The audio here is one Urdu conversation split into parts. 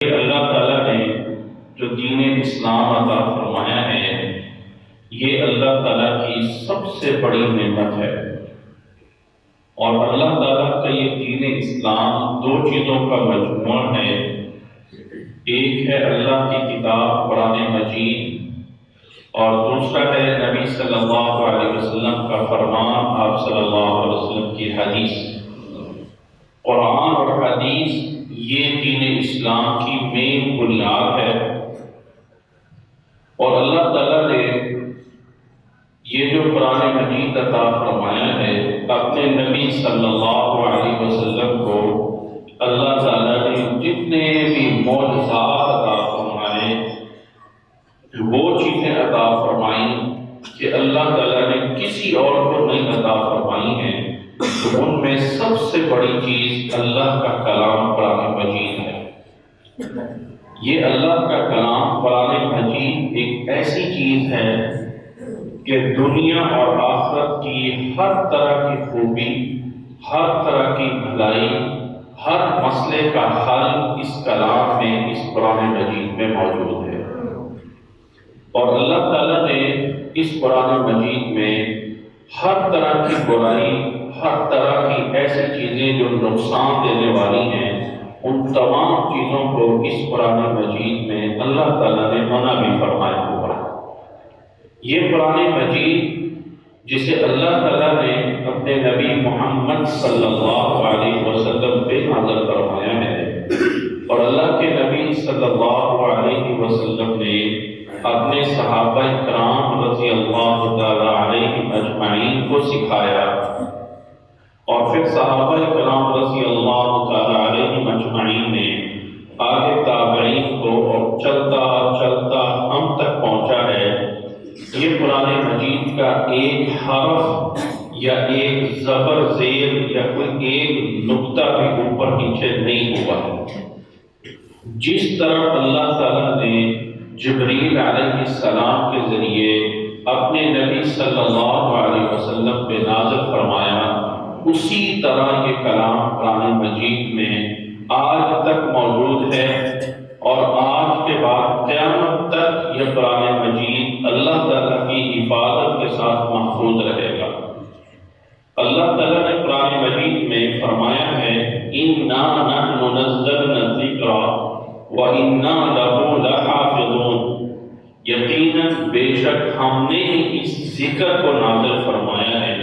اللہ تعالیٰ نے جو دین اسلام عطا فرمایا ہے یہ اللہ تعالیٰ کی سب سے بڑی نعمت ہے، اور اللہ تعالیٰ کا یہ دین اسلام دو چیزوں کا مجموعہ ہے۔ ایک ہے اللہ کی کتاب قرآن مجید، اور دوسرا ہے نبی صلی اللہ علیہ وسلم کا فرمان، آپ صلی اللہ علیہ وسلم کی حدیث۔ قرآن اور حدیث یہ دین اسلام کی مین بنیاد ہے، اور اللہ تعالیٰ نے یہ جو قرآن مجید عطا فرمایا ہے اپنے نبی صلی اللہ علیہ وسلم کو اللہ تعالیٰ نے جتنے بھی معجزات عطا فرمائے، وہ چیزیں عطا فرمائیں کہ اللہ تعالیٰ نے کسی اور کو نہیں عطا فرمائی ہیں، تو ان میں سب سے بڑی چیز اللہ کا کلام قرآن مجید ہے۔ یہ اللہ کا کلام قرآن مجید ایک ایسی چیز ہے کہ دنیا اور آخرت کی ہر طرح کی خوبی، ہر طرح کی بھلائی، ہر مسئلے کا حل اس کلام میں، اس قرآن مجید میں موجود ہے۔ اور اللہ تعالیٰ نے اس قرآن مجید میں ہر طرح کی برائی، ہر طرح کی ایسی چیزیں جو نقصان دینے والی ہیں، ان تمام چیزوں کو اس قرآن مجید میں اللہ تعالیٰ نے منع بھی فرمایا ہوا ہے۔ یہ قرآن مجید جسے اللہ تعالیٰ نے اپنے نبی محمد صلی اللہ علیہ وسلم پہ نازل فرمایا ہے، اور اللہ کے نبی صلی اللہ علیہ وسلم نے اپنے صحابہ کرام رضی اللہ تعالی علیہم اجمعین کو سکھایا، اور پھر صحابہ کرام رضی اللہ تعالی علیہم اجمعین نے آگے تابعین کو، اور چلتا چلتا ہم تک پہنچا ہے۔ یہ قرآن مجید کا ایک حرف یا ایک زبر زیر یا کوئی ایک نقطہ بھی اوپر نیچے نہیں ہوا ہے۔ جس طرح اللہ تعالیٰ نے جبریل علیہ السلام کے ذریعے اپنے نبی صلی اللہ علیہ وسلم پہ نازل فرمایا، اسی طرح یہ کلام قرآن مجید میں آج تک موجود ہے، اور آج کے بعد قیامت تک یہ قرآن مجید اللہ تعالیٰ کی حفاظت کے ساتھ محفوظ رہے گا۔ اللہ تعالیٰ نے قرآن مجید میں فرمایا ہے، اِنَّا نَحْنُ نَزَّلْنَا الذِّكْرَ وَإِنَّا لَهُ لَحَافِظُونَ، یقیناً بے شک ہم نے اس ذکر کو نازل فرمایا ہے،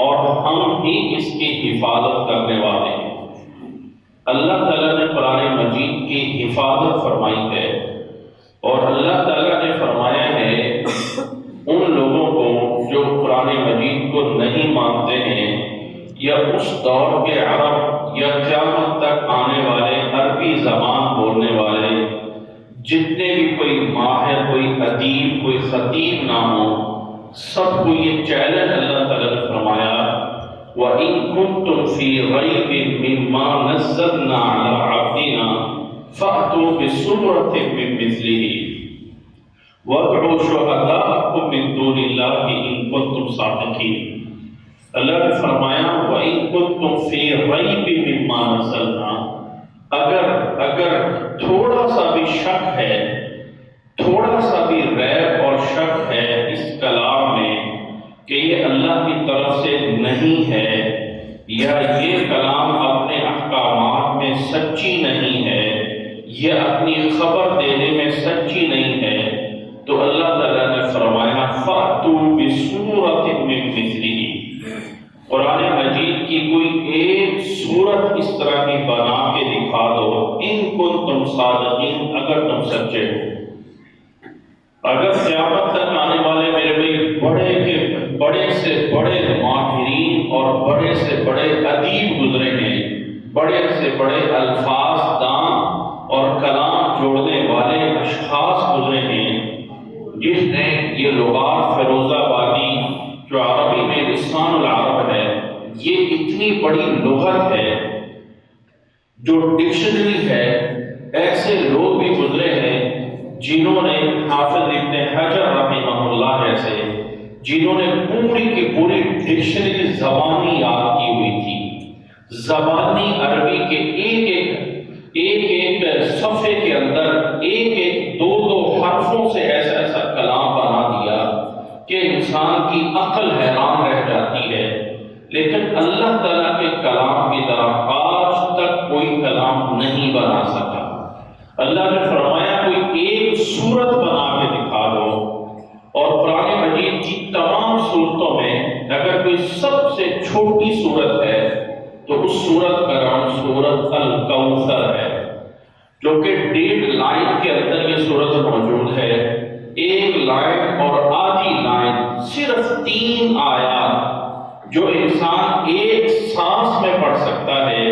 اور ہم ہی اس کی حفاظت کرنے والے ہیں۔ اللہ تعالیٰ نے قرآن مجید کی حفاظت فرمائی ہے، اور اللہ تعالیٰ نے فرمایا ہے ان لوگوں کو جو قرآن مجید کو نہیں مانتے ہیں، یا اس دور کے عرب یا قیامت تک آنے والے عربی زبان بولنے والے جتنے بھی کوئی ماہر، کوئی ادیب، کوئی خطیب نہ ہو، سب کو یہ چیلنج اللہ تعالیٰ نے فرمایا، وَإِن كُنتُمْ فِي رَيْبٍ مِّمَّا نَزَّلْنَا عَلَىٰ عَبْدِنَا فَأْتُوا بِسُورَةٍ مِّن مِّثْلِهِ وَادْعُوا شُهَدَاءَكُم مِّن دُونِ اللَّهِ إِن كُنتُمْ صَادِقِينَ۔ اللہ نے فرمایا وَإِن كُنتُمْ فِي رَيْبٍ مِّمَّا نَزَّلْنَا، اگر تھوڑا سا بھی شک ہے، تھوڑا سا بھی ریب اور شک ہے اس کلام میں کہ یہ اللہ کی طرف سے نہیں ہے، یا یہ کلام اپنے احکامات میں سچی نہیں ہے، یہ اپنی خبر دینے میں سچی نہیں ہے، تو اللہ تعالیٰ نے فرمایا فَأْتُوا بِسُورَةٍ مِّن مِّثْلِهِ، قرآن مجید کی کوئی ایک صورت اس طرح کی بنا کے دکھا دو، ان کنتم صادقین، اگر تم سچے ہو۔ اگر قیامت تک آنے والے میرے بھائی بڑے سے بڑے ماہرین اور بڑے سے بڑے ادیب گزرے ہیں، بڑے سے بڑے الفاظ دان اور کلام جوڑنے والے اشخاص گزرے ہیں، جس نے یہ لغات فیروز آبادی جو عربی میں لسان العرب ہے، یہ اتنی بڑی لغت ہے جو ڈکشنری ہے، ایسے لوگ بھی گزرے ہیں جنہوں نے حافظ ابن حجر رحمہ اللہ جیسے، جنہوں نے پوری کی پوری ڈکشنری زبانی یاد کی ہوئی تھی، زبانی عربی کے ایک ایک ایک ایک صفحے کے اندر ایک ایک دو دو حرفوں سے ایسا ایسا کلام بنا دیا کہ انسان کی عقل حیران رہ جاتی ہے۔ لیکن اللہ تعالیٰ کے کلام کی طرح آج تک کوئی کلام نہیں بنا سکا۔ اللہ نے فرمایا کوئی ایک سورت بنا کے دکھا دو، اور قرآن مجید کی تمام صورتوں میں اگر کوئی سب سے چھوٹی صورت ہے تو اس صورت کا نام سورت الکوثر ہے، جو کہ 1.5 لائن کے اندر یہ صورت موجود ہے۔ 1 لائن اور آدھی لائن، صرف 3 آیات جو انسان ایک سانس میں پڑھ سکتا ہے۔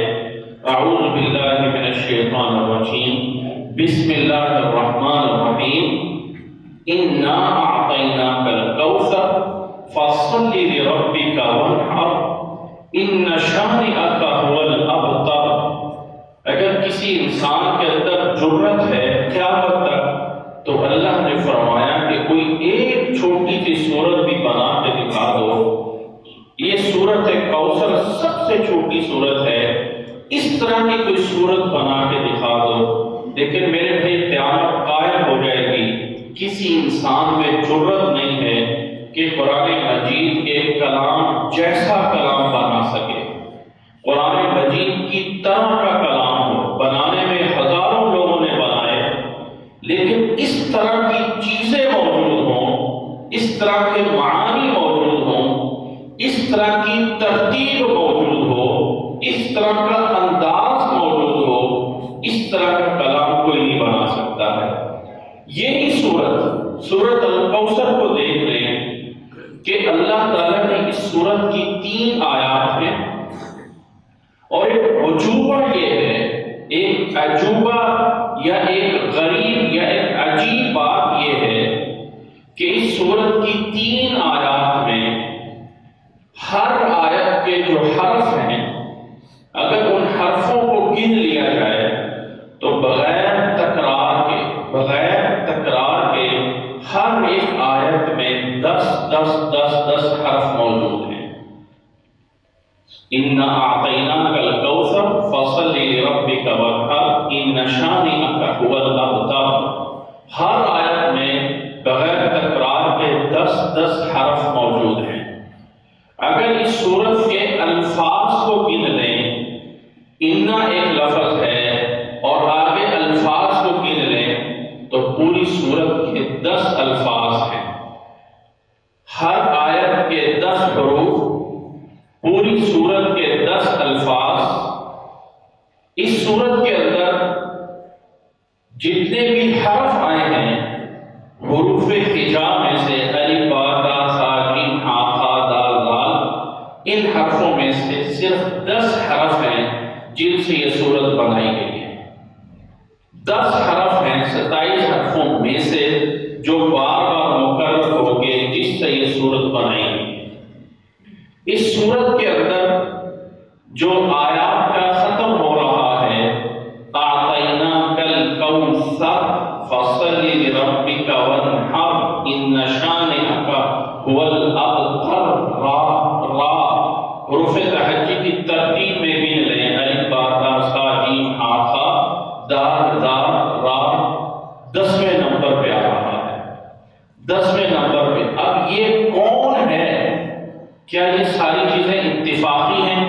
اعوذ باللہ من الشیطان الرجیم، بسم اللہ الرحمن الرحیم، انا اعطیناک الکوثر فصل لربک وانحر ان شانئک هو الابتر۔ اگر کسی انسان کے اندر جرت ہے قیامت تک تو اللہ نے فرمایا کہ کوئی ایک چھوٹی سی سورت بھی بنا کے دکھا دو۔ یہ سورت کوثر سب سے چھوٹی سورت ہے، اس طرح کی کوئی سورت بنا کے دکھا دو۔ لیکن میرے بھائی قیامت قائم ہو جائے گی، کسی انسان میں جرت نہیں ہے کہ قرآن مجید کے کلام جیسا کلام بنا سکے، قرآن مجید کی طرح کا کلام ہو۔ بنانے میں ہزاروں لوگوں نے بنائے، لیکن اس طرح کی چیزیں موجود ہوں، اس طرح کے معانی موجود ہوں، اس طرح کی ترتیب موجود ہو، اس طرح کا انداز موجود ہو، اس طرح کا کلام کوئی نہیں بنا سکتا ہے۔ یہی سورت الکوثر کو دیکھ لیں کہ اللہ تعالیٰ نے اس سورت کی 3 آیات ہیں، اور ایک عجوبہ یہ ہے، ایک عجوبہ یا ایک غریب یا ایک عجیب بات یہ ہے کہ اس سورت کی 3 آیات میں ہر آیت کے جو حرف ہیں، اگر ان حرفوں کو گن لیا جائے تو بغیر تکرار کے ہر ایک آیت میں 10 حرف موجود ہیں۔ اِنَّا أَعْطَيْنَاكَ الْكَوْثَرَ فَصَلِّ لِرَبِّكَ وَانْحَرْ إِنَّ شَانِئَكَ هُوَ الْأَبْتَرُ۔ ہر آیت میں بغیر تکرار کے 10 حرف موجود ہیں۔ اگر اس سورت کے الفاظ کو گن لیں، اِنَّا ایک لفظ ہے اور آگے الفاظ کو گن لیں تو پوری سورت کے 10 الفاظ ہیں۔ ہر آیت کے 10 حروف، پوری سورت کے 10 الفاظ۔ اس سورت کے اندر جتنے بھی حرف آئے ہیں حروف ہجا میں سے، الف با تا سا جیم ہا خا دال ذال، ان حرفوں میں سے صرف 10 حرف ہیں جن سے یہ سورت بنائی گئی ہے۔ 10 حرف ہیں 27 حرفوں میں سے جو بار بار مکرر ہو کے جس سے یہ سورت بنائی گئی۔ اس سورت کے اندر جو آیات کا ختم ہو رہا ہے، اعطیناک الکوثر فصل لربک وانحر ان شانئک هو الابتر۔ را حروف تہجی کی ترتیب میں گن لیں، الف با تا سا جیم ہا خا دال ذال را، 10ویں نمبر پہ آ رہا ہے، 10ویں نمبر پہ۔ اب یہ کون ہے؟ کیا یہ ساری چیزیں اتفاقی ہیں؟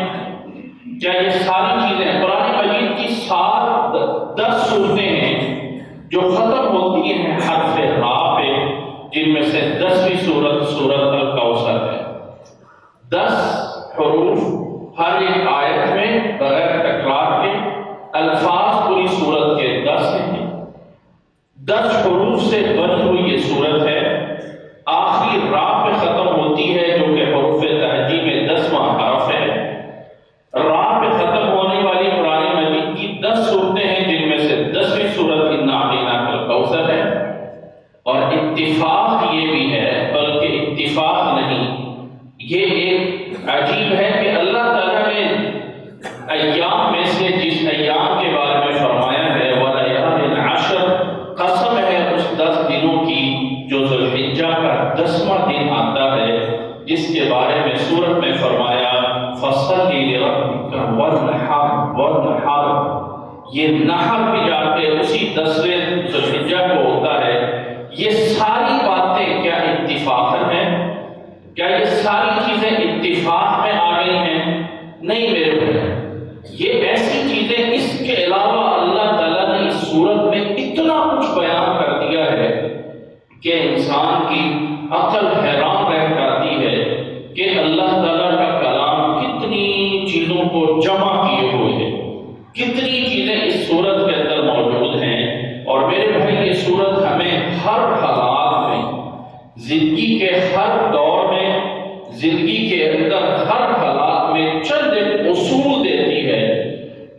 کیا یہ ساری چیزیں قرآن مجید کی 10 صورتیں ہیں جو ختم ہوتی ہیں حرف را پہ، جن میں سے 10ویں سورت الکوثر ہے۔ 10 حروف ہر ایک آیت میں بغیر تکرار کے، الفاظ پوری سورت کے 10 ہیں۔ 10 حروف سے بنی ہوئی یہ سورت ہے، آخری را پہ ختم ہوتی ہے جو کہ حروف تہجی میں 10واں حرف ہے۔ را پہ ختم ہونے والی قرآن مجید کی 10 صورتیں ہیں جن میں سے 10ویں سورت اِنَّا أَعْطَيْنَاكَ الْكَوْثَرَ ہے۔ اور اتفاق یہ بھی ہے، بلکہ اتفاق نہیں، یہ ایک عجیب ہے کہ اللہ تعالیٰ نے ایام میں سے جس ایام کے بارے میں فرمایا ہے وَلَيَالٍ عَشْرٍ، قسم ہے اس 10 دنوں کی جو ذو الحجہ کا 10واں دن آتا ہے، جس کے بارے میں سورت میں فرمایا فَصَلِّ لِرَبِّكَ وَانْحَرْ۔ یہ نحر بھی جا کے اسی 10ویں ذوالحجہ کو ہوتا ہے۔ یہ ساری باتیں کیا اتفاق ہیں؟ کیا یہ ساری چیزیں اتفاق میں آ گئی ہیں؟ نہیں میرے بھائی، یہ ایسی چیزیں، اس کے علاوہ اللہ تعالیٰ نے اس صورت میں اتنا کچھ بیان کر دیا ہے کہ انسان کی عقل حیران رہ جاتی ہے کہ اللہ تعالیٰ کا کلام کتنی چیزوں کو جمع کیے ہوئے ہے، کتنی چیزیں اس صورت کے اندر موجود ہیں۔ اور میرے بھائی یہ صورت ہمیں ہر حالات میں، زندگی کے ہر دور میں، زندگی کے اندر ہر حالات میں چند ایک اصول دیتی ہے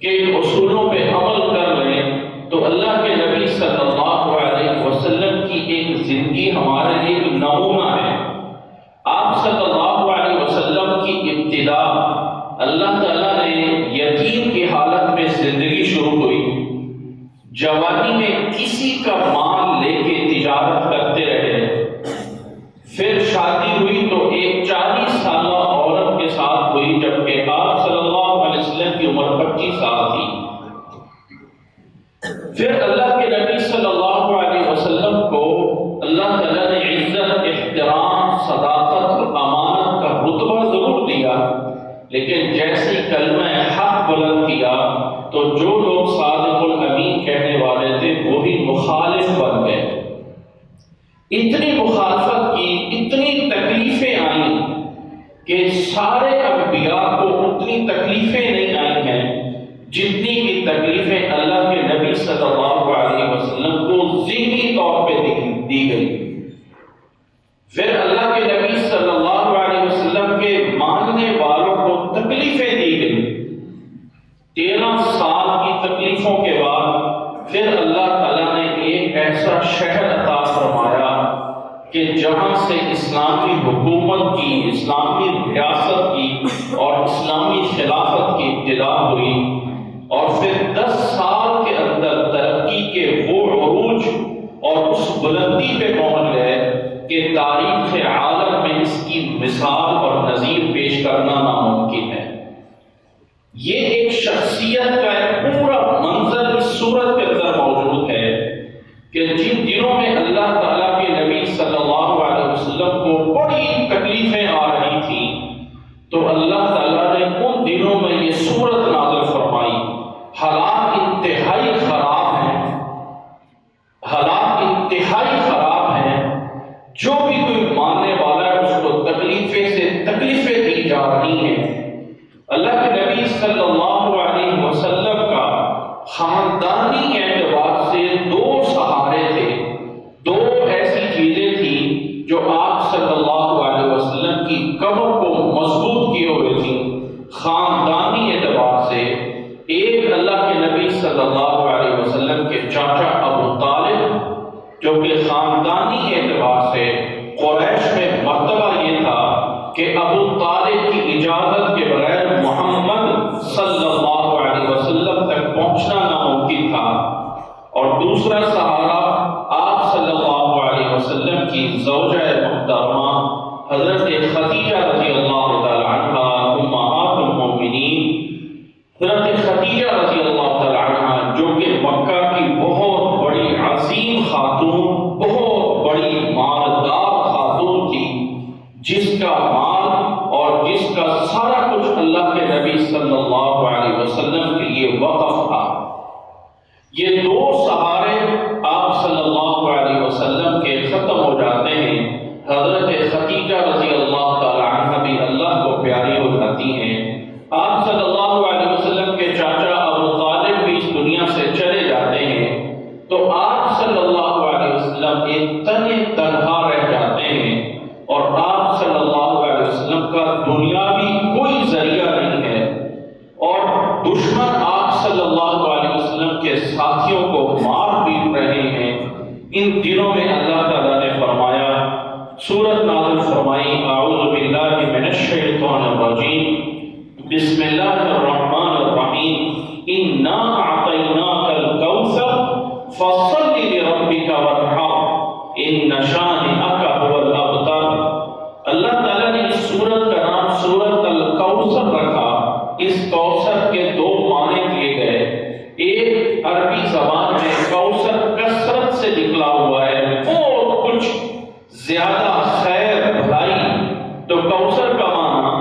کہ ان اصولوں پہ عمل کر لیں تو اللہ کے نبی صلی اللہ علیہ وسلم کی ایک زندگی ہمارے لیے ایک نمونہ ہے۔ آپ صلی اللہ علیہ وسلم کی ابتدا اللہ تعالیٰ نے یتیم کی حالت میں زندگی شروع ہوئی، جوانی میں کسی کا مال لے کے تجارت کرتے رہے، پھر شادی ہوئی تو ایک 40 سالہ عورت کے ساتھ ہوئی، جبکہ آپ صلی اللہ علیہ وسلم کی عمر 25 سال تھی۔ پھر اللہ کے نبی صلی اللہ علیہ وسلم کو اللہ تعالیٰ نے عزت، احترام، صداقت اور امانت کا رتبہ ضرور دیا، لیکن جیسی کلمہ حق بلند کیا تو جو لوگ صادق الامین کہنے والے تھے وہی مخالف بن گئے۔ اتنی مخالفت کی، اتنی تکلیفیں آئیں کہ سارے انبیاء کو اتنی تکلیفیں نہیں آئی ہیں جتنی کی تکلیفیں اللہ کے نبی صلی اللہ علیہ وسلم کو ذہنی طور پہ دی گئی۔ پھر اللہ کے نبی صلی اللہ علیہ وسلم کے ماننے والوں کو تکلیفیں دی گئی۔ 13 سال کی تکلیفوں کے بعد پھر اللہ تعالیٰ نے ایک ایسا شہر عطا فرمایا کہ جہاں سے اسلامی حکومت کی، اسلامی ریاست کی اور اسلامی خلافت کی ابتدا ہوئی، اور پھر 10 سال کے اندر ترقی کے وہ عروج اور اس بلندی پہ پہنچ گئے کہ تاریخ عالم میں اس کی مثال اور نظیر پیش کرنا ناممکن ہے۔ یہ ایک شخصیت کا ایک پورا منظر اس صورت کے اندر موجود ہے کہ جن دنوں میں اللہ تعالیٰ کے نبی صلی اللہ علیہ وسلم کو بڑی تکلیفیں آ رہی تھیں تو اللہ تعالیٰ نے ان دنوں میں یہ صورت نازل فرمائی۔ حالات انتہائی خراب ہیں، حالات انتہائی خراب ہیں، جو بھی کوئی ماننے والا ہے اس کو تکلیفیں سے تکلیفیں دی جا رہی ہیں۔ اللہ کے نبی صلی اللہ علیہ وسلم کا خاندانی اعتبار سے 2 سہارے تھے، 2 ایسی چیزیں تھیں جو آپ صلی اللہ علیہ وسلم کی کمر کو مضبوط کیے ہوئے تھیں خاندانی اعتبار سے۔ ایک اللہ کے نبی صلی اللہ علیہ وسلم کے چاچا ابو طالب، جو کہ خاندانی اعتبار سے قریش میں مرتبہ یہ تھا کہ ابو طالب کی اجازت کے بغیر محمد صلی اللہ علیہ وسلم تک پہنچنا ناممکن تھا، اور دوسرا سہارا آپ صلی اللہ علیہ وسلم کی زوجہ محترمہ حضرت خدیجہ رضی اللہ تعالی عنہ امہات المومنین، حضرت خدیجہ رضی اللہ تعالی عنہ جو کہ مکہ کی بہت بڑی عظیم خاتون، بہت بڑی مالدار خاتون تھی، جس کا مال اور جس کا سارا کچھ اللہ کے نبی صلی اللہ علیہ وسلم کے لیے وقف تھا۔ یہ 2 سہارے آپ صلی اللہ علیہ وسلم کے ختم ہو جاتے ہیں۔ حضرت خدیجہ رضی اللہ تعالی عنہ بھی اللہ کو پیاری ہو جاتی ہیں۔ آپ صلی اللہ علیہ وسلم کے چاچا ابو طالب بھی اس دنیا سے چلے جاتے ہیں، تو آپ صلی اللہ علیہ وسلم ایک تنہا رہ جاتے ہیں، اور آپ صلی اللہ علیہ وسلم کا دنیاوی کوئی ذریعہ نہیں ہے، اور دشمن آپ صلی اللہ علیہ وسلم کے ساتھیوں کو مار پیٹ رہے ہیں۔ ان دنوں میں اللہ تعالیٰ نے فرمایا، سورت نازل فرمائی، اعوذ باللہ من الشیطان الرجیم، بسم اللہ الرحمن الرحیم، انا اعطیناک الکوثر فصل لربک وانحر ان شانئک هو الابتر۔ اللہ تعالیٰ نے اس سورت کا نام سورت الکوثر رکھا۔ اس کوثر کے 2 معنی کیے گئے، ایک نکلا ہوا ہے بہت کچھ زیادہ خیر بھلائی. تو کوثر کا معنی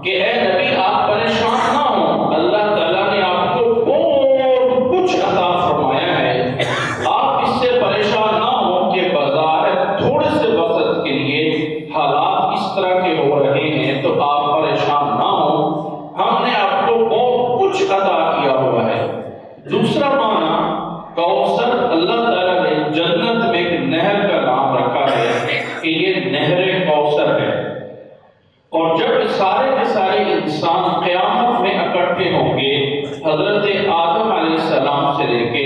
کہ اے نبی آپ پریشان نہ ہوں، اللہ تعالیٰ نے آپ کو بہت کچھ عطا فرمایا ہے، آپ اس سے پریشان نہ ہوں کہ بظاہر تھوڑے سے وقت کے لیے حالات اس طرح کے ہو رہے ہیں تو آپ پریشان نہ ہوں، ہم نے آپ کو بہت کچھ عطا کیا ہوا ہے. دوسرا معنی کوثر اللہ تعالیٰ نے جنت میں ایک نہر کا نام رکھا ہے کہ یہ نہر کوثر ہے. اور جب سارے کے سارے انسان قیامت میں اکٹھے ہوں گے، حضرت آدم علیہ السلام سے لے کے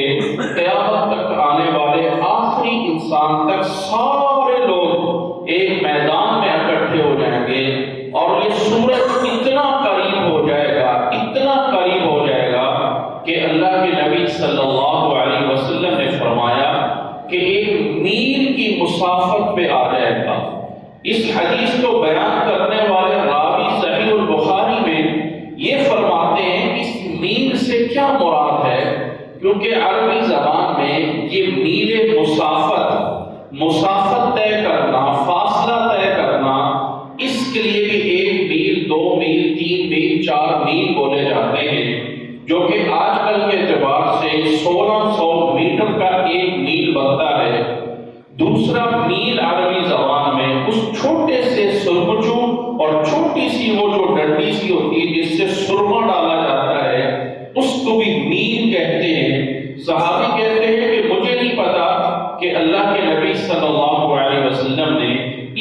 قیامت تک آنے والے آخری انسان تک سارے لوگ ایک میدان میں اکٹھے ہو جائیں گے، اور یہ سورج اتنا قریب ہو جائے گا، اتنا قریب ہو جائے گا کہ اللہ کے نبی صلی اللہ علیہ وسلم نے فرمایا کہ ایک میل کی مسافت پہ آ جائے گا. اس حدیث کو بیان کرنے والے راوی صحیح البخاری میں یہ فرماتے ہیں اس میل سے کیا مراد ہے، کیونکہ عربی زبان میں یہ میل مسافت طے کرنا، فاصلہ طے کرنا، اس کے لیے بھی 1 میل 2 میل 3 میل 4 میل بولے جاتے ہیں، جو کہ آج کل کے اعتبار سے 1600 میٹر کا 1 میل بنتا ہے. دوسرا میل عربی زبان میں اس چھوٹے سے سرمچو اور چھوٹی سی وہ جو ڈنڈی سی ہوتی ہے جس سے سرما ڈالا جاتا ہے اس کو بھی میل کہتے ہیں. صحابی کہتے ہیں کہ مجھے نہیں پتا کہ اللہ کے نبی صلی اللہ علیہ وسلم نے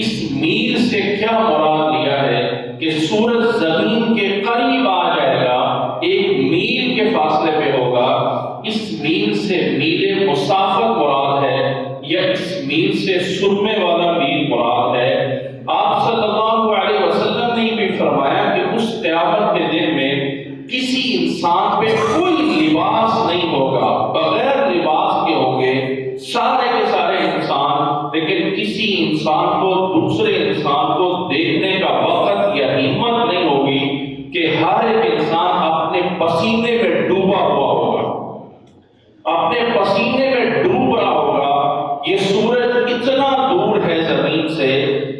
اس میل سے کیا مراد لیا ہے کہ سورج زمین کے قریب آ جائے گا، 1 میل کے فاصلے پہ ہوگا. اس میل سے میل مسافت مراد ہے یا اس میل سے سرمے والا میل مراد ہے؟ آپ صلی اللہ علیہ وسلم نے بھی فرمایا کہ اس قیامت کے دن میں کسی انسان پہ کوئی لباس نہیں ہوگا، بغیر لباس کے ہوں گے سارے کے سارے انسان، لیکن کسی انسان کو دوسرے انسان کو دیکھنے کا وقت یا ہمت نہیں ہوگی کہ ہر ایک انسان اپنے پسینے میں ڈوبا ہوا ہوگا، اپنے پسینے میں ڈوب رہا ہوگا. یہ سورج اتنا دور ہے زمین سے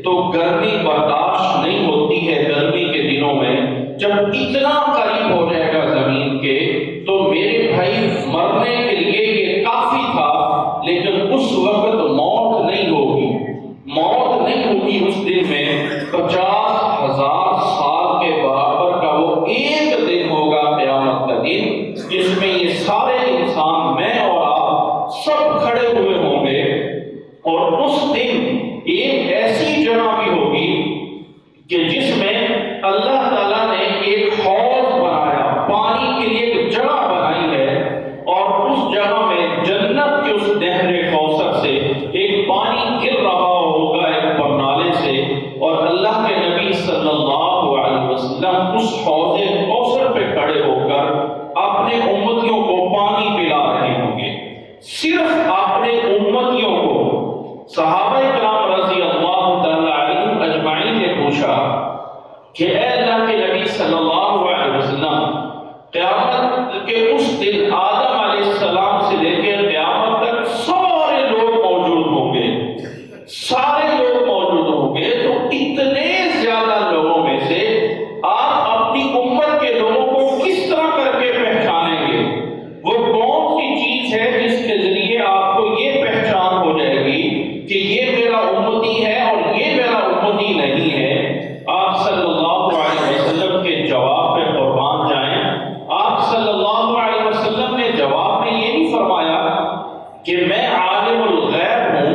تو گرمی برداشت نہیں ہوتی ہے گرمی کے دنوں میں. جب اتنا قریب ہو جائے گا زمین کے تو میرے بھائی مرنے کے لیے یہ کافی تھا، لیکن اس وقت موت نہیں ہوگی. موت نہیں ہوگی اس دن میں 50,000 سال کے برابر کا وہ ایک دن ہوگا قیامت کا دن، جس میں یہ سارے انسان، میں اور آپ سب کھڑے ہوئے ہوں گے. اور اس دن ایک ایسی جگہ بھی ہوگی کہ جس میں اللہ تعالیٰ نے ایک حوض بنایا، پانی کے لیے ایک جگہ بنائی ہے، اور اس جگہ میں جنت کے اس نہر کوثر سے ایک پانی گر رہا ہوگا ایک پرنالے سے، اور اللہ کے نبی صلی اللہ علیہ وسلم اس حوض کوثر پہ کھڑے ہو کر اپنے امتیوں کو پانی پلا رہے ہوں گے، صرف اپنے امتیوں کو. صحابہ کرام رضی اللہ تعالی عنہم اجمعین نے پوچھا کہ اے اللہ کے نبی صلی اللہ علیہ وسلم، قیامت کے اس دن آدم علیہ السلام سے لے کے قیامت تک سارے لوگ موجود ہوں گے، سارے لوگ موجود ہوں گے، تو اتنے زیادہ لوگوں میں سے آپ اپنی امت کے لوگوں کو کس طرح کر کے پہچانیں گے؟ وہ کون سی چیز ہے جس کے ذریعے آپ کو یہ پہچان ہو جائے گی کہ یہ میرا امتی ہے اور یہ میرا امتی نہیں ہے؟ آپ صلی اللہ علیہ وسلم کے جواب پہ قربان جائیں. آپ صلی اللہ علیہ وسلم نے جواب میں یہ نہیں فرمایا کہ میں عالم الغیب ہوں،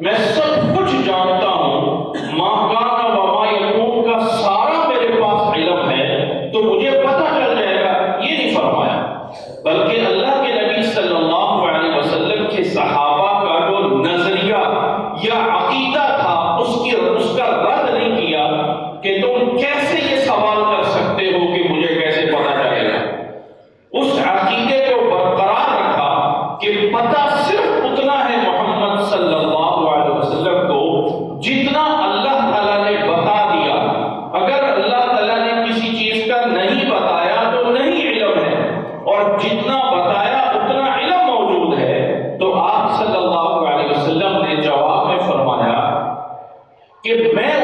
میں سب کچھ جانتا ہوں، ما کان و ما یکون کا سارا میرے پاس علم ہے تو مجھے پتہ چل جائے گا، یہ نہیں فرمایا. بلکہ اللہ کے نبی صلی اللہ علیہ وسلم کے صحابہ کا جو نظریہ یا عقیدہ تھا اس کا رد نہیں کیا کہ تم کیسے یہ سوال کر سکتے ہو کہ مجھے کیسے پتہ چلے گا. اس عقیدے کو برقرار رکھا کہ پتہ صرف اتنا ہے محمد صلی اللہ علیہ وسلم کو جتنا اللہ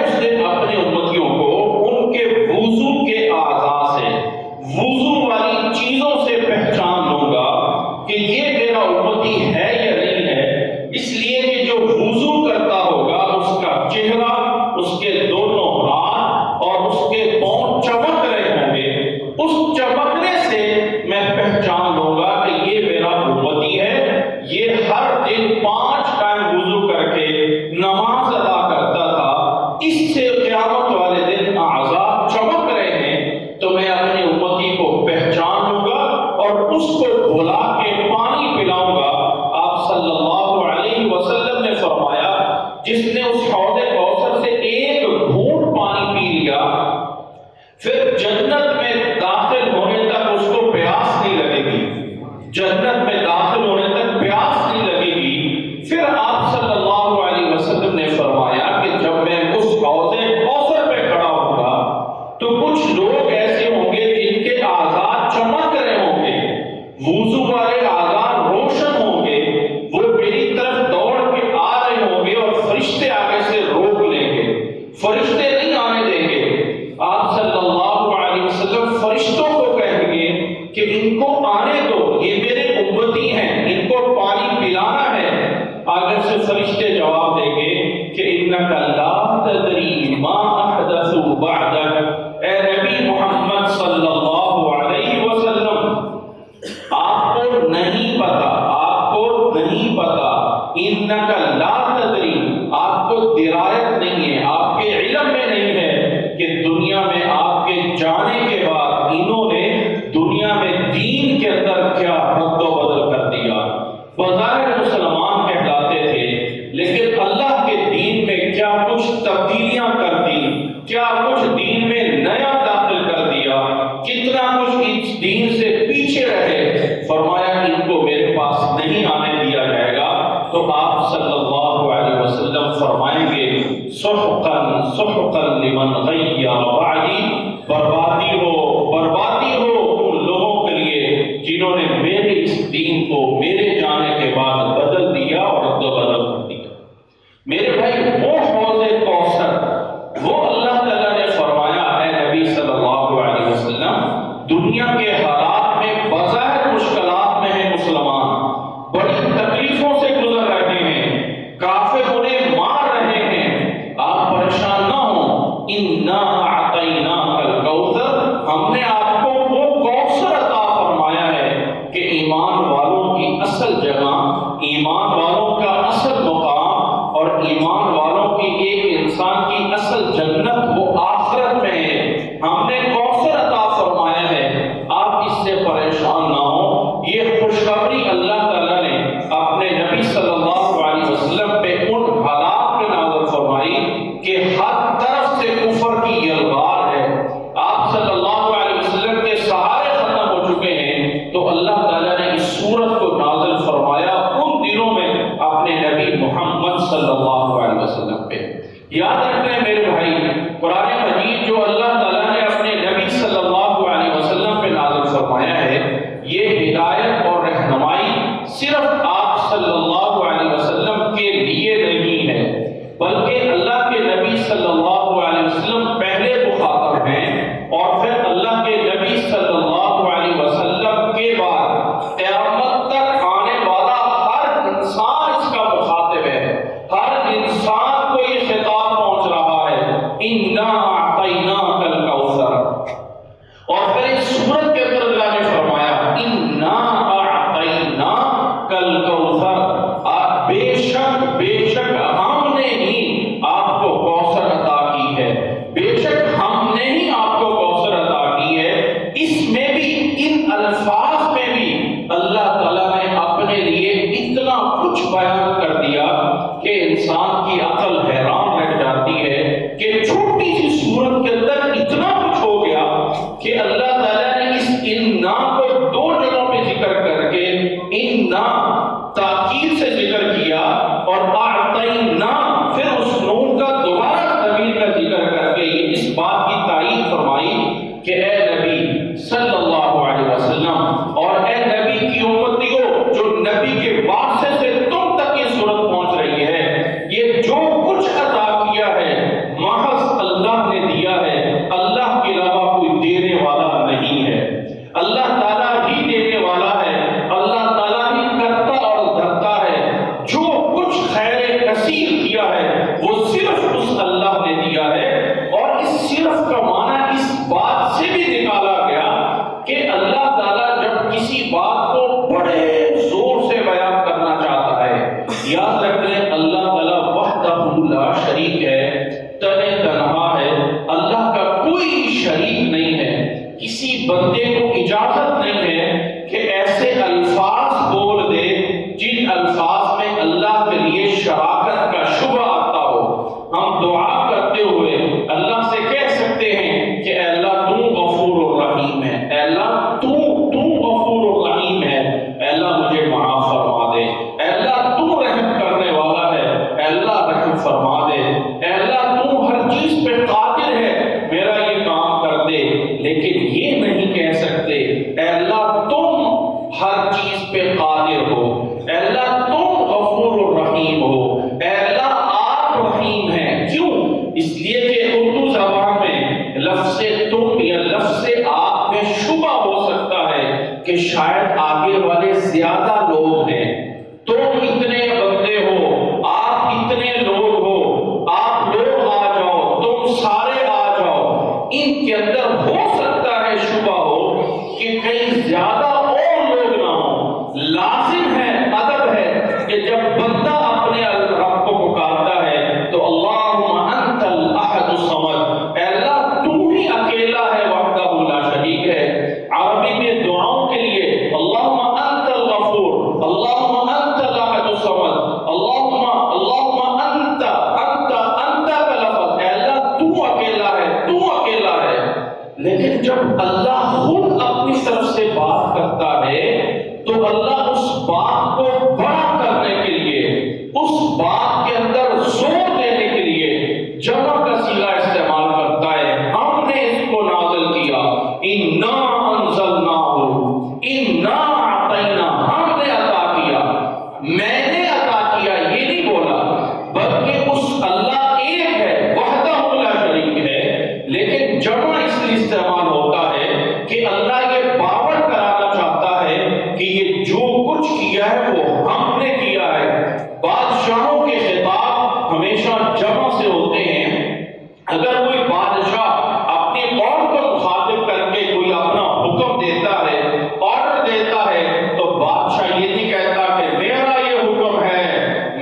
اس دن اپنے امتیوں کو ان کے وضو کے اعضاء سے، وضو والی چیزوں سے پہچان لوں گا کہ یہ میرا امتی ہے یا نہیں ہے، اس لیے کہ جو وضو کرتا ہوگا اس کا چہرہ، اس کے دونوں ہاتھ اور اس کے پاؤں چمک رہے ہوں گے، اس چمکنے سے میں پہچان لوں گا کہ یہ میرا امتی ہے، یہ ہر دن 5 ٹائم وضو کر کے نماز ادا کرتا تھا، اس سے قیامت والے دن اعضاء چمک رہے ہیں، تو میں اپنے امتی کو پہچان لوں گا اور اس کو بلا کے پانی پلاؤں گا۔ آپ صلی اللہ علیہ وسلم نے فرمایا جس نے اس حوض کوثر سے ایک گھونٹ پانی پی لیا، پھر جنت میں داخل ہونے تک اس کو پیاس نہیں لگے گی، جنت میں داخل ہونے تک پیاس نہیں لگے گی۔ پھر آپ صلی اللہ علیہ وسلم نے فرمایا کہ جب میں اس حوض کوثر پہ کھڑا ہوں گا تو کچھ لوگ ایسے ہوں گے جن کے اعضاء چمک رہے ہوں گے، وضو والے اعضاء روشن ہوں گے، وہ میری طرف دوڑ کے آ رہے ہوں گے اور فرشتے آگے سے روک لیں گے، فرشتے نہیں آنے دیں گے۔ آپ صلی اللہ علیہ وسلم فرشتوں کو کہیں گے کہ ان کو آنے دو، یہ میرے امتی ہیں، ان کو پانی پلانا ہے۔ آگے سے فرشتے جواب دیں گے کہ انک لا تدری ما احدثوا بعدک، اے نبی محمد صلی اللہ علیہ وسلم آپ کو نہیں پتا، آپ کو نہیں پتا، انک لا تدری، آپ کو درایت نہیں ہے، آپ کے علم میں نہیں ہے کہ دنیا میں آپ کے جانے کے بعد انہوں نے دنیا میں دین کے اندر کیا رد و بدل کر دیا۔ بظاہر مسلمان کہلاتے تھے لیکن اللہ کے دین میں کیا کچھ تبدیلیاں کر دی، کیا کچھ دین میں نیا داخل کر دیا، کتنا کچھ اس دین سے پیچھے رہے۔ فرمایا ان کو میرے پاس نہیں آنے دیا جائے گا۔ تو آپ صلی اللہ علیہ وسلم فرمائیں گے سحقا سحقا لمن غیر بعدی، بربادی ہو، بربادی ہو ان لوگوں کے لیے جنہوں نے میرے اس دین کو میرے جانے کے بعد بدل دیا اور رد و بدل کر دیا۔ میرے بھائی وہ حوض کوثر، وہ اللہ تعالیٰ نے فرمایا اے نبی صلی اللہ علیہ وسلم دنیا کے حالات میں بظاہر مشکلات میں ہیں مسلمان، بڑی تکلیفوں سے گزر رہے ہیں، کافر انہیں مار رہے ہیں، آپ پریشان نہ ہوں، انا اعطیناک الکوثر، ہم نے آپ کو وہ کوثر عطا فرمایا ہے کہ ایمان والوں کی اصل جگہ، ایمان والوں کا اصل مقام اور ایمان والوں کی ایک انسان کی اصل جنت وہ آخرت میں ہے، ہم نے کوثر عطا فرمایا ہے، آپ اس سے پریشان نہ ہوں۔ یہ خوشخبری اللہ تعالیٰ نے اپنے نبی صلی اللہ علیہ وسلم پہ ان حالات میں نازل فرمائی کہ ہر طرف سے کفر کی یلغار ہے، آپ صلی اللہ علیہ وسلم کے سہارے ختم ہو چکے ہیں، تو اللہ تعالیٰ نے اس سورت کو نازل فرمایا ان دنوں میں اپنے نبی محمد صلی اللہ علیہ وسلم پہ۔ یاد رکھیں میرے بھائی، قرآن مجید جو اللہ تعالیٰ نے اپنے نبی صلی اللہ علیہ وسلم پہ نازل فرمایا ہے، یہ ہدایت اور رہنمائی صرف آپ صلی اللہ علیہ وسلم کے لیے نہیں ہے، بلکہ اللہ کے نبی صلی اللہ علیہ وسلم پہلے مخاطب ہیں، اور پھر اللہ کے نبی صلی اللہ علیہ وسلم کے بعد قیامت تک آنے والا ہر انسان اس کا مخاطب ہے، ہر انسان کو یہ خطاب پہنچ رہا ہے، انا اعطیناک الکوثر۔ اور پھر اس سورت کے اندر اللہ نے فرمایا انا اعطیناک الکوثر، بے شک ہم نے ہی آپ کو کوثر عطا کی ہے، بے شک ہم نے ہی آپ کو کوثر عطا کی ہے۔ اس میں بھی، ان الفاظ میں بھی اللہ تعالیٰ نے اپنے لیے اتنا کچھ بیان کر دیا کہ انسان کی عقل حیران رہ جاتی ہے کہ چھوٹی سی سورت کے اندر اتنا کچھ ہو گیا کہ اللہ تعالیٰ نے اس انا کو 2 جگہوں پہ ذکر کر کے انا تاکید سے ذکر کیا اور اعطینا پھر اس نون کا دوبارہ ضمیر کا ذکر کر کے اس بات کی تائید فرمائی کہ اے نبی صلی اللہ علیہ وسلم اور اے نبی کی امتیوں جو نبی کے واسطے سے تم تک یہ صورت پہنچ رہی ہے، یہ جو کچھ عطا کیا ہے محض یاد رکھ لیں اللہ تعالیٰ وحدہ لا شریک ہے، تنہا ہے، اللہ کا کوئی شریک نہیں ہے۔ کسی بندے کو اجازت نہیں ہے کہ ایسے الفاظ بول دے جن الفاظ میں اللہ کے لیے شراکت کا شبہ آتا ہو۔ ہم دعا کرتے ہوئے اللہ سے کہہ سکتے ہیں کہ اے اللہ تو غفور الرحیم ہے، اے اللہ تو غفور الرحیم ہے، اے اللہ مجھے معاف فرما دے، اے اللہ تو رحم کرنے والا ہے، اے اللہ رحم فرما دے، اے اللہ تو ہر چیز پہ قادر ہے، میرا یہ کام کر دے۔ لیکن یہ نہیں کہہ سکتے اے اللہ تم ہر چیز پہ قادر ہو، اے اللہ تم غفور الرحیم ہو، اے اللہ آپ رحیم ہیں۔ کیوں؟ اس لیے کہ اردو زبان میں لفظ تم یا لفظ آپ میں شبہ ہو سکتا ہے کہ شاید آگے والے زیادہ لوگ ہیں، تم اتنے بندے ہو، آپ اتنے لوگ ہو، آپ لوگ آ جاؤ، تم سارے آ جاؤ۔ ان کے اندر ہو سکتا ہے شبہ ہو کہ کہیں زیادہ اور لوگ نہ ہوں۔ لازم ہے، ادب ہے کہ جب بندہ اپنے رب کو پکارتا ہے تو اللہم انت الاحد الصمد، اے اللہ تو ہی اکیلا ہے، وحدہ لا شریک ہے۔ عربی میں دعاؤں کے لیے اللہم انت الغفور، اللہم انت الاحد الصمد، اللہم انت کا لفظ، اے اللہ تو اکیلا ہے، تو اکیلا ہے۔ لیکن جب اللہ خود اپنی طرف سے بات کرتا ہے تو اللہ اس بات کو بڑا کرنے کے لیے، اس بات کے اندر زور دینے کے لیے جمع کا صیغہ استعمال کرتا ہے۔ ہم نے اس کو نازل کیا، انا انزلناہ، انا اعطینا، ہم نے عطا کیا، میں نے عطا کیا، یہ نہیں بولا، بلکہ اس اللہ ایک ہے، وحدہ لا شریک ہے، لیکن جمع اس لیے استعمال ہوتا ہے کہ اللہ یہ باور کرانا چاہتا ہے کہ یہ جو کچھ کیا ہے وہ ہم نے کیا ہے۔ بادشاہوں کے خطاب ہمیشہ جمع سے ہوتے ہیں۔ اگر کوئی بادشاہ اپنی قوم کو مخاطب کر کے کوئی اپنا حکم دیتا ہے، آرڈر دیتا ہے، تو بادشاہ یہ نہیں کہتا کہ میرا یہ حکم ہے،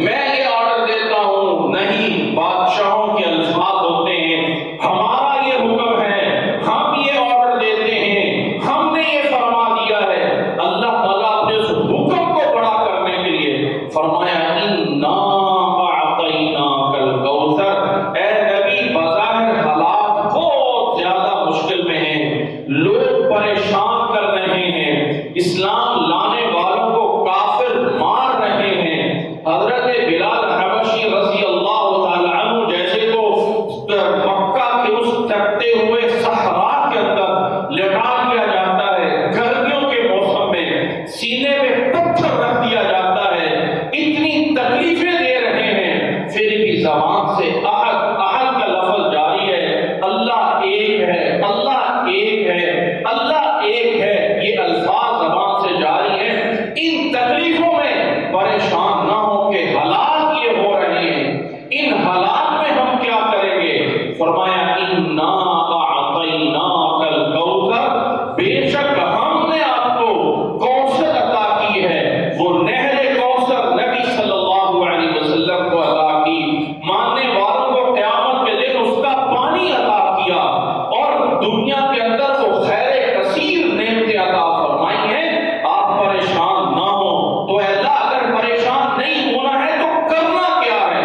میں یہ آرڈر دیتا ہوں، نہیں، بادشاہوں کے الفاظ ہوتے ہیں ہمارا یہ حکم ہے، ہم یہ آرڈر دیتے ہیں، ہم نے یہ فرما دیا ہے۔ اللہ تعالیٰ اپنے اس حکم کو بڑا کرنے کے لیے فرمایا انا اعطیناک الکوثر۔ اے نبی، بظاہر حالات بہت زیادہ مشکل میں ہیں، لوگ پریشان کر رہے ہیں، اسلام لانے والوں کو کافر مار رہے ہیں۔ حضرت بلال حبشی رضی اللہ تعالی عنہ جیسے کو مکہ کے اس تپتے ہوئے صحرا کے اندر لٹا دیا جاتا ہے، گرمیوں کے موسم میں سینے میں پتھر رکھ دیا جاتا ہے، اتنی تکلیفیں دے رہے ہیں، پھر بھی زبان سے احد احد کا لفظ جاری ہے، اللہ ایک ہے، اللہ ایک ہے، اللہ ایک ہے، یہ الفاظ زبان سے جاری ہیں۔ ان تکلیفوں میں پریشان نہ ہو کہ حالات یہ ہو رہے ہیں، ان حالات میں ہم کیا کریں گے؟ فرمایا انا اعطیناک الکوثر، بے شک ہم نے آپ کو کوثر عطا کی ہے، وہ نہر کوثر نبی صلی اللہ علیہ وسلم کو عطا کی، ماننے والوں کو قیامت کے دن اس کا پانی عطا کیا، اور دنیا کے اندر وہ خیر کثیر نعمتیں عطا فرمائی ہیں۔ آپ پریشان نہ ہوں تو اللہ اگر پریشان نہیں ہونا ہے تو کرنا کیا ہے؟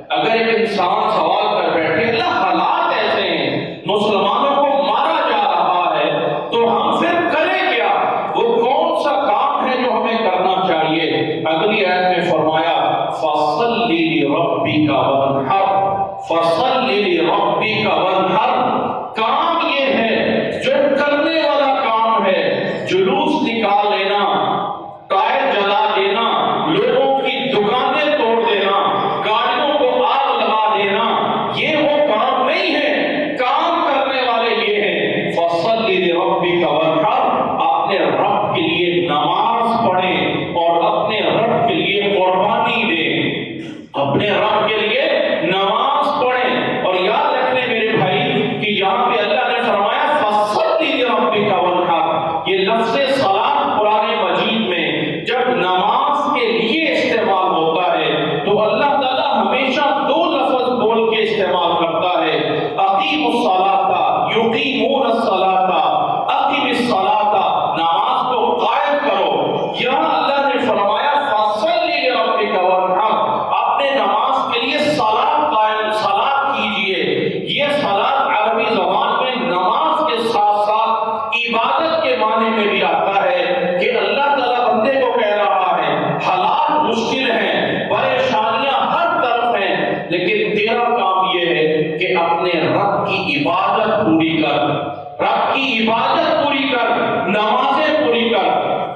اگر ایک انسان سوال کر بیٹھے اللہ حالات ایسے ہیں، مسلمانوں کو مارا جا رہا ہے، تو ہم پھر کریں کیا؟ وہ کون سا کام ہے جو ہمیں کرنا چاہیے؟ اگلی آیت میں فرمایا فَصَلِّ لِرَبِّكَ وَانْحَرْ، فَصَلِّ لِرَبِّكَ وَانْحَرْ، کام یہ ہے جو کرنے والا کام ہے، جلوس نکال لینا، ٹائر جلا دینا، لوگوں کی دکانیں توڑ دینا، گاڑیوں کو آگ لگا دینا، یہ وہ کام نہیں ہے۔ کام کرنے والے یہ ہیں فَصَلِّ لِرَبِّكَ وَانْحَرْ، اپنے رب کے لیے نماز پڑھیں اور اپنے رب کے لیے قربانی دیں، اپنے رب کے لیے نماز پڑھیں۔ اور یاد رکھنے میرے بھائی کہ یہاں پہ اللہ نے فرمایا فَصَلِّ لِرَبِّكَ وَانْحَرْ، یہ لفظ صلاۃ قرآن مجید میں جب نماز کے لیے استعمال ہوتا ہے تیرا کام یہ ہے کہ اپنے رب کی عبادت پوری کر، رب کی عبادت پوری کر، نمازیں پوری کر،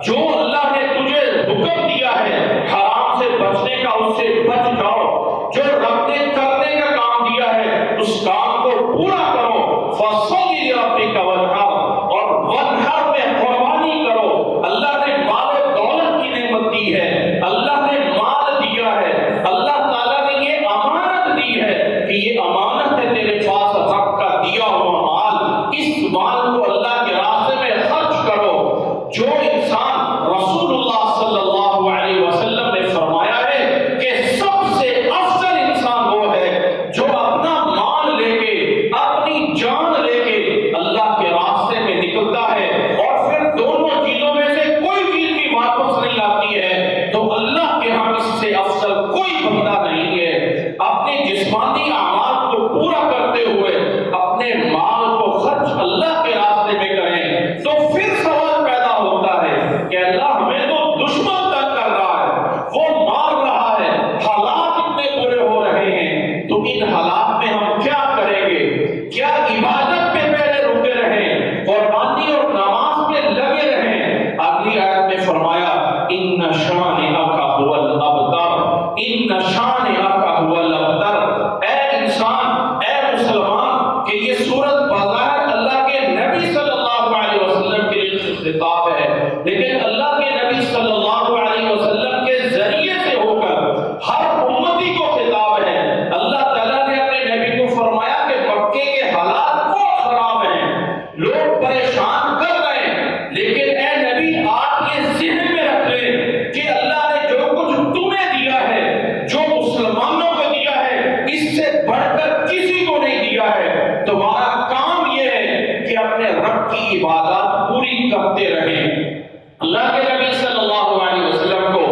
جو اللہ نے تجھے حکم دیا ہے حرام سے بچنے کا اس سے بچ جاؤ، جو رب نے کرنے کا کام دیا ہے اس کام کو پورا کرو۔ فَصَلِّ لِرَبِّكَ وَانْحَرْ، اور وانحر میں قربانی کرو۔ اللہ نے مال و دولت کی نعمت دی ہے، اللہ نے مال دیا ہے، اللہ تعالیٰ نے یہ امانت دی ہے کہ یہ امانت ہے تیرے پاس رب کا دیا ہوا مال، اس مال کو اللہ کے راستے میں خرچ کرو۔ جو انسان رسول اللہ صلی اللہ علیہ وسلم نے فرمایا ہے کہ سب سے افضل انسان وہ ہے جو اپنا مال لے کے، اپنی جان لے کے اللہ کے راستے میں نکلتا ہے اور پھر دونوں چیزوں میں سے کوئی چیز بھی واپس نہیں آتی ہے، تو اللہ کے ہاں اس سے افضل کوئی بندہ نہیں ہے۔ اپنے جسمانی اعمال کو پورا کرتے ہوئے اپنے مال کو خرچ اللہ کے راستے میں کریں، تو پھر سوال پیدا ہوتا ہے کہ اللہ ہمیں تو دشمن تنگ کر رہا ہے، وہ مار رہا ہے، حالات اتنے برے ہو رہے ہیں، تو ان حالات میں ہم کیا کریں گے؟ کیا عبادت پہ پہلے رکے رہیں، قربانی اور نماز میں لگے رہیں؟ اگلی آیت میں فرمایا ان شانئک هو الابتر، ان شانئک هو الابتر۔ اے انسان، اے مسلمان، کہ یہ سورت بظاہر اللہ کے نبی صلی اللہ علیہ وسلم کے لیے خطاب ہے، لیکن اللہ کے نبی صلی اللہ علیہ وسلم کے ذریعے سے ہو کر ہر امتی کو خطاب ہے۔ اللہ تعالیٰ نے اپنے نبی کو فرمایا کہ مکے کے حالات بہت خراب ہیں، لوگ پریشان کر رہے ہیں، لیکن اے نبی آپ یہ ذہن میں رکھ لیں کہ اللہ نے جو کچھ تمہیں دیا ہے، جو مسلمانوں کو دیا ہے، اس سے بڑھ کر کسی کو نہیں دیا ہے۔ تمہارا کام یہ ہے کہ اپنے رب کی عبادات پوری کرتے رہیں۔ اللہ کے نبی صلی اللہ علیہ وسلم کو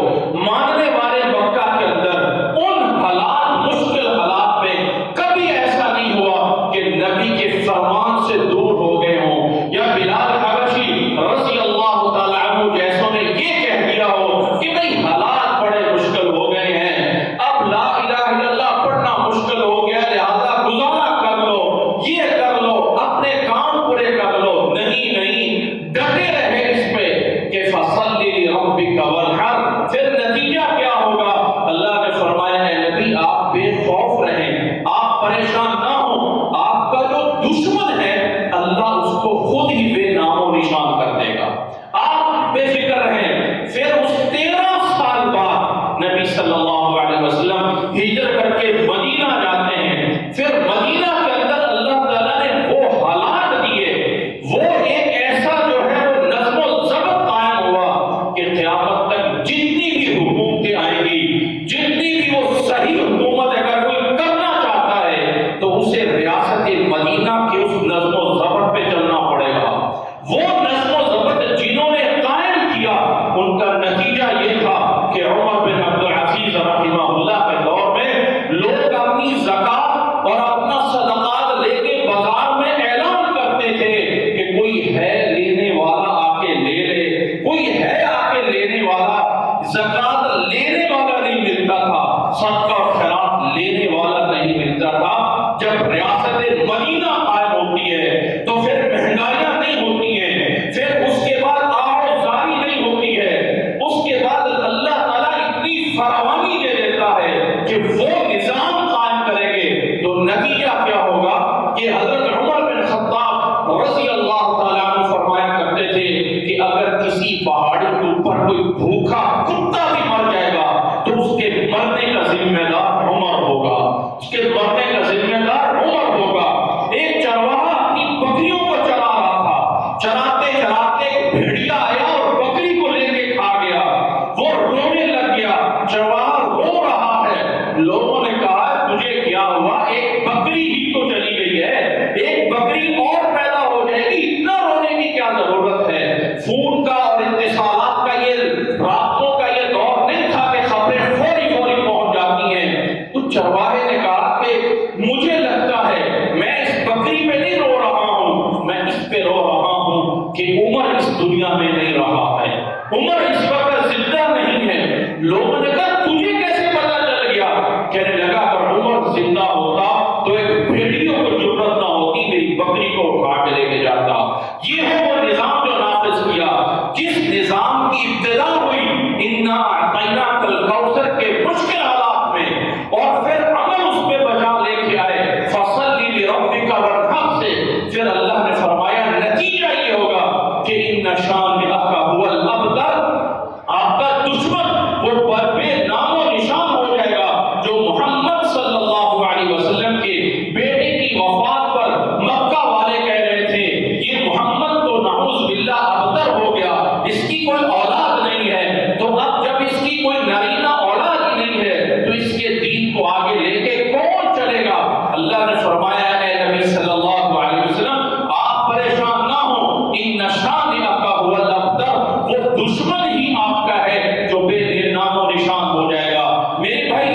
ماننے والے مکہ کے اندر ان حالات، مشکل حالات میں کبھی ایسا نہیں ہوا کہ نبی کے فرمان سے دور ہو گئے ہوں، یا بلال حبشی رضی اللہ تعالیٰ عنہ جیسوں نے یہ کہہ دیا ہو کہ بھئی حالات بڑے مشکل ہو گئے ہیں، اب لا الہ الا اللہ پڑھنا مشکل ہو گیا، لہذا گزارا کر لو، یہ کر لو، اپنے کام پورے کر لو۔ نہیں نہیں، ڈٹے رہے اس پہ کہ فَصَلِّ لِرَبِّكَ وَانْحَرْ۔ پھر نتیجہ کیا ہوگا؟ اللہ نے فرمایا اے نبی آپ بے خوف رہیں، آپ پریشان نہ ہوں، آپ کا جو دشمن ہے اللہ اس کو خود ہی بے نام و نشان کر دے گا، آپ بے فکر رہیں۔ پھر اس 13 سال بعد نبی صلی اللہ علیہ وسلم ہجرت کر کے مدینہ جاتے ہیں۔ پھر مدینہ کے اندر اللہ تعالیٰ نے وہ حالات دیے، وہ ایک ایسا جو ہے وہ نظم و ضبط قائم ہوا کہ قیامت تک جتنی بھی حکومتیں آئیں گی، جتنی بھی وہ صحیح حکومت اگر کوئی کرنا چاہتا ہے تو اسے ریاست مدینہ کے اس نظم و ضبط پہ چلنا پڑے گا۔ وہ نظم و ضبط جنہوں نے قائم کیا ان کا نتیجہ یہ تھا کہ عمر بن عبدالعزیز رحمہ اللہ کے دور میں لوگ اپنی زکات اور اپنا صدقات لے کے بازار میں اعلان کرتے تھے کہ کوئی ہے لینے والا آ کے لے لے، کوئی ہے آ کے لینے والا۔ زکات لینے والا نہیں ملتا تھا، صدقہ اور خیرات لینے والا نہیں ملتا تھا۔ جب ریاست مدینہ قائم ہوتی ہے تو پھر مہنگائیاں نہیں ہوتی ہیں، پھر اس کے بعد آوازاری نہیں ہوتی ہے، اس کے بعد اللہ تعالیٰ اتنی فراوانی دے دیتا ہے کہ وہ نظام قائم کریں گے، تو نتیجہ کیا ہوگا کہ حضرت عمر بن خطاب رضی اللہ تعالیٰ عنہ فرمایا کرتے تھے کہ اگر کسی پہاڑی کے اوپر کوئی بھوکا کتا بھی مر جائے گا تو اس کے مرنے کا ذمہ دار عمر ہوگا، اس کے مرنے کا ذمہ دار عمر ہوگا۔ ایک چرواہا اپنی بکریوں کو چرا رہا تھا، چراتے چراتے ایک بھیڑیا آیا اور بکری کو لے کے کھا گیا، وہ رونے لگ گیا، چرواہا رو رہا ہے۔ لوگوں نے کہا تجھے کیا ہوا؟ ایک بکری ہی تو چلی گئی ہے، ایک بکری اور پیدا ہو جائے گی، اتنا رونے کی کیا ضرورت ہے؟ فون کا اور اتصالات کا یہ راتوں کا یہ دور نہیں تھا کہ خبریں فوری فوری پہنچ جاتی ہیں۔ کچھ چرواہے نے کہا کہ مجھے لگتا ہے میں اس بکری پہ نہیں رو رہا ہوں، میں اس پہ رو رہا ہوں کہ عمر اس دنیا میں نہیں رہا ہے، عمر اس وقت زندہ نہیں ہے۔ لوگوں نے کہا تجھے کیسے پتا چل گیا؟ کہنے لگا اگر عمر زندہ ہوتا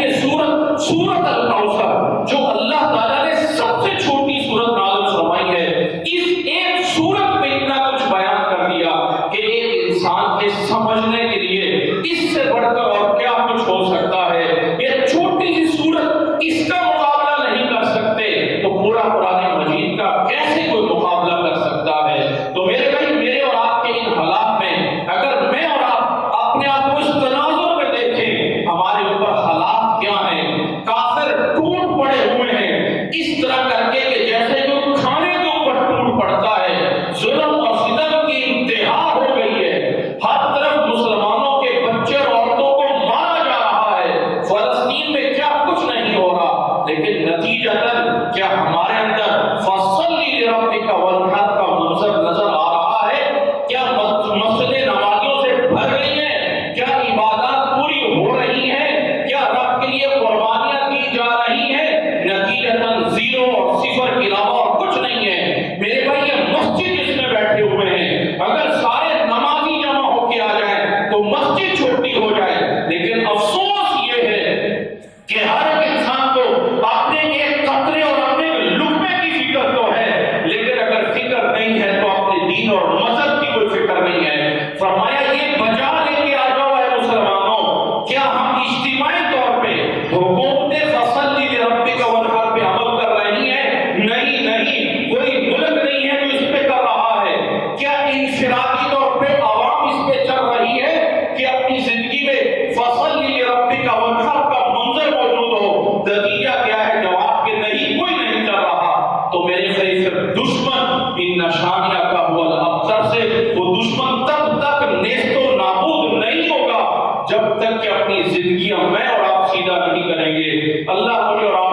یہ سورت الکوثر جو اللہ تعالیٰ نے سب سے چھوٹی سورت نازل فرمائی ہے، اس ایک سورت میں اتنا کچھ بیان کر دیا کہ ایک انسان کے سمجھنے کے لیے اس سے بڑھ کر اور کیا کچھ ہو سکتا ہے۔ یہ چھوٹی سی سورت اس کا مقابلہ نہیں کر سکتے تو پورا قرآن مجید کا کیسے کوئی مقابلہ کر سکتا ہے؟ تو میرے بھائی، میرے اور آپ کے ان حالات میں اگر میں اور آپ اپنے آپ کو اس تناظر میں دیکھیں، ہمارے اوپر حالات کیا ہیں؟ کافر ٹوٹ پڑے ہوئے ہیں اس طرح کر کے کہ جیسے جو کھانے کے اوپر ٹوٹ پڑتا ہے۔ ظلم اور ستم کی انتہا ہو گئی ہے، ہر طرف مسلمانوں کے بچے اور عورتوں کو مارا جا رہا ہے، فلسطین میں کیا کچھ نہیں ہو رہا، لیکن نتیجتاً کیا ہمارے اندر فصلی لربک وانحر کا منظر نظر آ رہا ہے؟ کیا مسجدیں نمازیوں سے بھر گئی ہیں؟ کیا عبادات پوری ہو رہی ہیں؟ کیا رب کے لیے قربانیاں دی جا رہی ہیں؟ نتیجتاً زیرو اور صفر کے علاوہ اور کچھ نہیں ہے۔ میرے بھائی، یہ مسجد جس میں بیٹھے ہوئے ہیں، اگر سارے نمازی جمع ہو کے آ جائیں تو مسجد چھوٹی ہو جائے، لیکن افسوس یہ ہے کہ ہر ایک انسان کو اپنے ایک قطرے اور اپنے لقمے کی فکر تو ہے، لیکن اگر فکر نہیں ہے تو اپنے دین اور مذہب کی کوئی فکر نہیں ہے۔ فرمایا یہ بجا لے کے آ جاؤ اے مسلمانوں، کیا ہم اجتماعی طور پہ حکومت فصلی لربک وانحر پہ عمل کر رہی ہیں؟ نہیں، کوئی ملک نہیں ہے جو اس پہ کر رہا ہے۔ کیا انفرادی طور پہ عوام اس پہ چل رہی ہے کہ اپنی زندگی میں فصلی لربک وانحر کا منظر موجود ہو؟ نتیجہ کیا ہے؟ جواب کہ نہیں، کوئی نہیں چل رہا۔ تو میرے خیال دشمن ان نشانیہ کا ہوا الابتر سے وہ دشمن تب تک نیست و نابود نہیں ہوگا جب تک کہ اپنی زندگیاں میں اور آپ سیدھا نہیں کریں گے۔ اللہ مجھے اور